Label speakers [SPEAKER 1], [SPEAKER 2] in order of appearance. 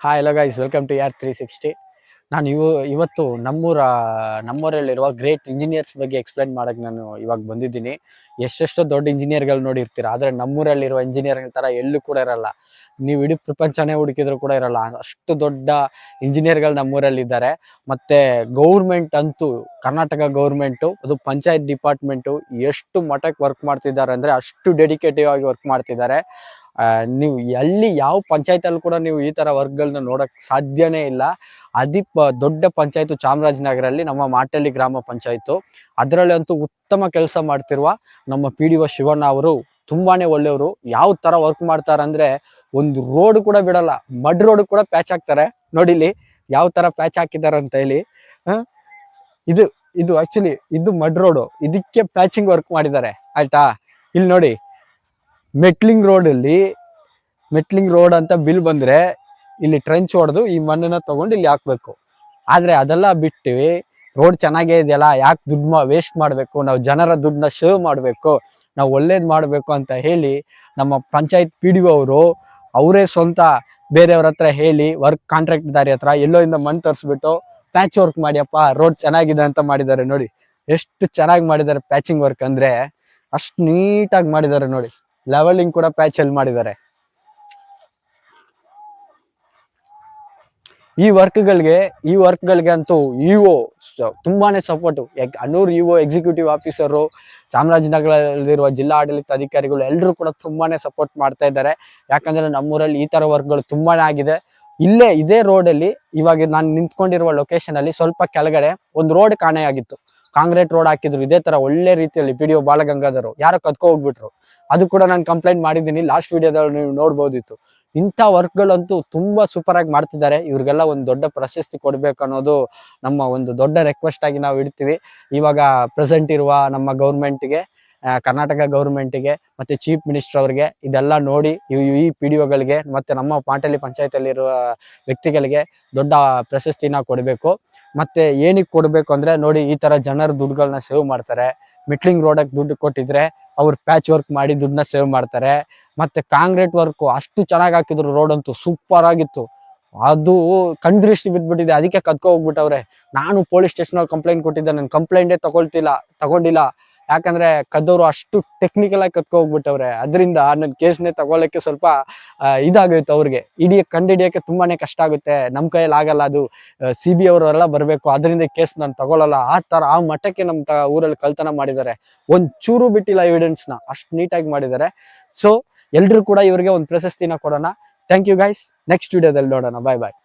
[SPEAKER 1] Hi hello guys, welcome to AR360. ನಾನು ಇವತ್ತು ನಮ್ಮೂರಲ್ಲಿರುವ ಗ್ರೇಟ್ ಇಂಜಿನಿಯರ್ಸ್ ಬಗ್ಗೆ ಎಕ್ಸ್ಪ್ಲೈನ್ ಮಾಡಕ್ಕೆ ನಾನು ಇವಾಗ ಬಂದಿದ್ದೀನಿ. ಎಷ್ಟೆಷ್ಟೋ ದೊಡ್ಡ ಇಂಜಿನಿಯರ್ಗಳು ನೋಡಿರ್ತೀರ, ಆದರೆ ನಮ್ಮೂರಲ್ಲಿರುವ ಇಂಜಿನಿಯರ್ ಥರ ಎಲ್ಲೂ ಕೂಡ ಇರಲ್ಲ. ನೀವು ಇಡೀ ಪ್ರಪಂಚನೇ ಹುಡುಕಿದ್ರು ಕೂಡ ಇರಲ್ಲ, ಅಷ್ಟು ದೊಡ್ಡ ಇಂಜಿನಿಯರ್ಗಳು ನಮ್ಮೂರಲ್ಲಿದ್ದಾರೆ. ಮತ್ತು ಗೌರ್ಮೆಂಟ್ ಅಂತೂ ಕರ್ನಾಟಕ ಗೌರ್ಮೆಂಟು, ಅದು ಪಂಚಾಯತ್ ಡಿಪಾರ್ಟ್ಮೆಂಟು ಎಷ್ಟು ಮಟ್ಟಕ್ಕೆ ವರ್ಕ್ ಮಾಡ್ತಿದ್ದಾರೆ ಅಂದರೆ ಅಷ್ಟು ಡೆಡಿಕೇಟಿವ್ ಆಗಿ ವರ್ಕ್ ಮಾಡ್ತಿದ್ದಾರೆ. ನೀವು ಎಲ್ಲಿ ಯಾವ ಪಂಚಾಯತ್ ಕೂಡ ನೀವು ಈ ತರ ವರ್ಕ್ಗಳನ್ನ ನೋಡಕ್ ಸಾಧ್ಯನೇ ಇಲ್ಲ. ದೊಡ್ಡ ಪಂಚಾಯತ್ ಚಾಮರಾಜನಗರಲ್ಲಿ ನಮ್ಮ ಮಾಟಳ್ಳಿ ಗ್ರಾಮ ಪಂಚಾಯತ್. ಅದರಲ್ಲಿ ಅಂತೂ ಉತ್ತಮ ಕೆಲಸ ಮಾಡ್ತಿರುವ ನಮ್ಮ PDO ಶಿವಣ್ಣ ಅವರು ತುಂಬಾನೇ ಒಳ್ಳೆಯವರು. ಯಾವ ತರ ವರ್ಕ್ ಮಾಡ್ತಾರೆ ಅಂದ್ರೆ ಒಂದು ರೋಡ್ ಕೂಡ ಬಿಡಲ್ಲ, ಮಡ್ ರೋಡ್ ಕೂಡ ಪ್ಯಾಚ್ ಹಾಕ್ತಾರೆ. ನೋಡಿಲಿ ಯಾವ ತರ ಪ್ಯಾಚ್ ಹಾಕಿದ್ದಾರೆ ಅಂತ ಹೇಳಿ. ಇದು ಆಕ್ಚುಲಿ ಇದು ಮಡ್ ರೋಡ್, ಇದಕ್ಕೆ ಪ್ಯಾಚಿಂಗ್ ವರ್ಕ್ ಮಾಡಿದ್ದಾರೆ ಆಯ್ತಾ. ಇಲ್ಲಿ ನೋಡಿ, ಮೆಟ್ಲಿಂಗ್ ರೋಡ್ ಅಂತ ಬಿಲ್ ಬಂದ್ರೆ ಇಲ್ಲಿ ಟ್ರೆಂಚ್ ಹೊಡೆದು ಈ ಮಣ್ಣನ್ನ ತಗೊಂಡು ಇಲ್ಲಿ ಹಾಕ್ಬೇಕು. ಆದ್ರೆ ಅದೆಲ್ಲ ಬಿಟ್ಟು ರೋಡ್ ಚೆನ್ನಾಗೇ ಇದೆಯಲ್ಲ, ಯಾಕೆ ದುಡ್ಡು ವೇಸ್ಟ್ ಮಾಡ್ಬೇಕು, ನಾವು ಜನರ ದುಡ್ಡನ್ನ ಸೇವ್ ಮಾಡ್ಬೇಕು, ನಾವು ಒಳ್ಳೇದ್ ಮಾಡ್ಬೇಕು ಅಂತ ಹೇಳಿ ನಮ್ಮ ಪಂಚಾಯತ್ PDO ಅವರು ಅವರೇ ಸ್ವಂತ ಬೇರೆಯವ್ರ ಹತ್ರ ಹೇಳಿ ವರ್ಕ್ ಕಾಂಟ್ರಾಕ್ಟ್ ದಾರಿ ಹತ್ರ ಎಲ್ಲೋ ಇಂದ ಮಣ್ಣು ತರಿಸ್ಬಿಟ್ಟು ಪ್ಯಾಚ್ ವರ್ಕ್ ಮಾಡಿಯಪ್ಪ ರೋಡ್ ಚೆನ್ನಾಗಿದೆ ಅಂತ ಮಾಡಿದ್ದಾರೆ. ನೋಡಿ ಎಷ್ಟು ಚೆನ್ನಾಗಿ ಮಾಡಿದ್ದಾರೆ ಪ್ಯಾಚಿಂಗ್ ವರ್ಕ್ ಅಂದ್ರೆ, ಅಷ್ಟು ನೀಟಾಗಿ ಮಾಡಿದ್ದಾರೆ. ನೋಡಿ ಲೆವೆಲಿಂಗ್ ಕೂಡ ಪ್ಯಾಚ್ ಅಲ್ಲಿ ಮಾಡಿದ್ದಾರೆ. ಈ ವರ್ಕ್ಗಳಿಗೆ ಅಂತೂ ಇಒ ತುಂಬಾನೇ support. Hanur EO executive officer, ಚಾಮರಾಜನಗರದಲ್ಲಿರುವ ಜಿಲ್ಲಾ ಆಡಳಿತ ಅಧಿಕಾರಿಗಳು ಎಲ್ಲರೂ ಕೂಡ ತುಂಬಾನೇ ಸಪೋರ್ಟ್ ಮಾಡ್ತಾ ಇದ್ದಾರೆ. ಯಾಕಂದ್ರೆ ನಮ್ಮೂರಲ್ಲಿ ಈ ತರ ವರ್ಕ್ಗಳು ತುಂಬಾನೇ ಆಗಿದೆ. ಇದೇ ರೋಡಲ್ಲಿ ಇವಾಗ ನಾನು ನಿಂತ್ಕೊಂಡಿರುವ ಲೊಕೇಶನ್ ಅಲ್ಲಿ ಸ್ವಲ್ಪ ಕೆಳಗಡೆ ಒಂದು ರೋಡ್ ಕಾಣೆಯಾಗಿತ್ತು. ಕಾಂಕ್ರೀಟ್ ರೋಡ್ ಹಾಕಿದ್ರು ಇದೇ ತರ ಒಳ್ಳೆ ರೀತಿಯಲ್ಲಿ. PDO ಬಾಲಗಂಗಾಧರ್ ಯಾರೋ ಕದ್ಕೊ ಹೋಗ್ಬಿಟ್ರು, ಅದು ಕೂಡ ನಾನು ಕಂಪ್ಲೇಂಟ್ ಮಾಡಿದ್ದೀನಿ, ಲಾಸ್ಟ್ ವಿಡಿಯೋದಲ್ಲಿ ನೀವು ನೋಡ್ಬೋದಿತ್ತು. ಇಂಥ ವರ್ಕ್ಗಳಂತೂ ತುಂಬಾ ಸೂಪರ್ ಆಗಿ ಮಾಡ್ತಿದ್ದಾರೆ. ಇವ್ರಿಗೆಲ್ಲ ಒಂದು ದೊಡ್ಡ ಪ್ರಶಸ್ತಿ ಕೊಡ್ಬೇಕು ಅನ್ನೋದು ನಮ್ಮ ಒಂದು ದೊಡ್ಡ ರಿಕ್ವೆಸ್ಟ್ ಆಗಿ ನಾವು ಇಡ್ತೀವಿ. ಇವಾಗ ಪ್ರೆಸೆಂಟ್ ಇರುವ ನಮ್ಮ ಗೌರ್ಮೆಂಟ್ಗೆ, ಕರ್ನಾಟಕ ಗೌರ್ಮೆಂಟ್ಗೆ ಮತ್ತೆ ಚೀಫ್ ಮಿನಿಸ್ಟರ್ ಅವರಿಗೆ ಇದೆಲ್ಲ ನೋಡಿ ಈ PDOಗಳಿಗೆ ಮತ್ತೆ ನಮ್ಮ ಮಾಟಳ್ಳಿ ಪಂಚಾಯತ್ ಅಲ್ಲಿರುವ ವ್ಯಕ್ತಿಗಳಿಗೆ ದೊಡ್ಡ ಪ್ರಶಸ್ತಿನ ಕೊಡಬೇಕು. ಮತ್ತೆ ಏನಕ್ಕೆ ಕೊಡ್ಬೇಕು ಅಂದ್ರೆ, ನೋಡಿ ಈ ತರ ಜನರ ದುಡ್ಡುಗಳನ್ನ ಸೇವ್ ಮಾಡ್ತಾರೆ. ಮಿಟ್ಲಿಂಗ್ ರೋಡಕ್ಕೆ ದುಡ್ಡು ಕೊಟ್ಟಿದ್ರೆ ಅವ್ರು ಪ್ಯಾಚ್ ವರ್ಕ್ ಮಾಡಿ ದುಡ್ಡನ್ನ ಸೇವ್ ಮಾಡ್ತಾರೆ. ಮತ್ತೆ ಕಾಂಕ್ರೀಟ್ ವರ್ಕ್ ಅಷ್ಟು ಚೆನ್ನಾಗಿ ಹಾಕಿದ್ರು, ರೋಡ್ ಅಂತೂ ಸೂಪರ್ ಆಗಿತ್ತು. ಅದು ಕಣ್ದೃಷ್ಟಿ ಬಿದ್ಬಿಟ್ಟಿದೆ, ಅದಕ್ಕೆ ಕದ್ಕೊ ಹೋಗ್ಬಿಟ್ಟವ್ರೆ. ನಾನು ಪೊಲೀಸ್ ಸ್ಟೇಷನ್ ಅಲ್ಲಿ ಕಂಪ್ಲೇಂಟ್ ಕೊಟ್ಟಿದ್ದೆ, ನನ್ನ ಕಂಪ್ಲೇಂಟೇ ತಗೊಂಡಿಲ್ಲ. ಯಾಕಂದ್ರೆ ಕದ್ದವರು ಅಷ್ಟು ಟೆಕ್ನಿಕಲ್ ಆಗಿ ಕದ್ಕೊ ಹೋಗ್ಬಿಟ್ಟವ್ರೆ. ಅದರಿಂದ ನನ್ನ ಕೇಸ್ನೇ ತಗೊಳ್ಳಕ್ಕೆ ಸ್ವಲ್ಪ ಇದಾಗುತ್ತೆ. ಅವ್ರಿಗೆ ಕಂಡಿಡಿಯಕ್ಕೆ ತುಂಬಾನೇ ಕಷ್ಟ ಆಗುತ್ತೆ. ನಮ್ಮ ಕೈಯಲ್ಲಿ ಆಗಲ್ಲ, ಅದು CBI ಅವರೆಲ್ಲ ಬರ್ಬೇಕು, ಅದರಿಂದ ಕೇಸ್ ನಾನು ತಗೊಳ್ಳಲ್ಲ. ಆ ಮಟ್ಟಕ್ಕೆ ನಮ್ಮ ಊರಲ್ಲಿ ಕಳ್ತನ ಮಾಡಿದ್ದಾರೆ. ಒಂದ್ ಚೂರು ಬಿಟ್ಟಿಲ್ಲ ಎವಿಡೆನ್ಸ್ ನ, ಅಷ್ಟು ನೀಟಾಗಿ ಮಾಡಿದ್ದಾರೆ. ಸೊ ಎಲ್ರು ಕೂಡ ಇವರಿಗೆ ಒಂದು ಪ್ರಶಸ್ತಿನ ಕೊಡೋಣ. ಥ್ಯಾಂಕ್ ಯು ಗೈಸ್, ನೆಕ್ಸ್ಟ್ ವಿಡಿಯೋದಲ್ಲಿ ನೋಡೋಣ. ಬಾಯ್ ಬಾಯ್.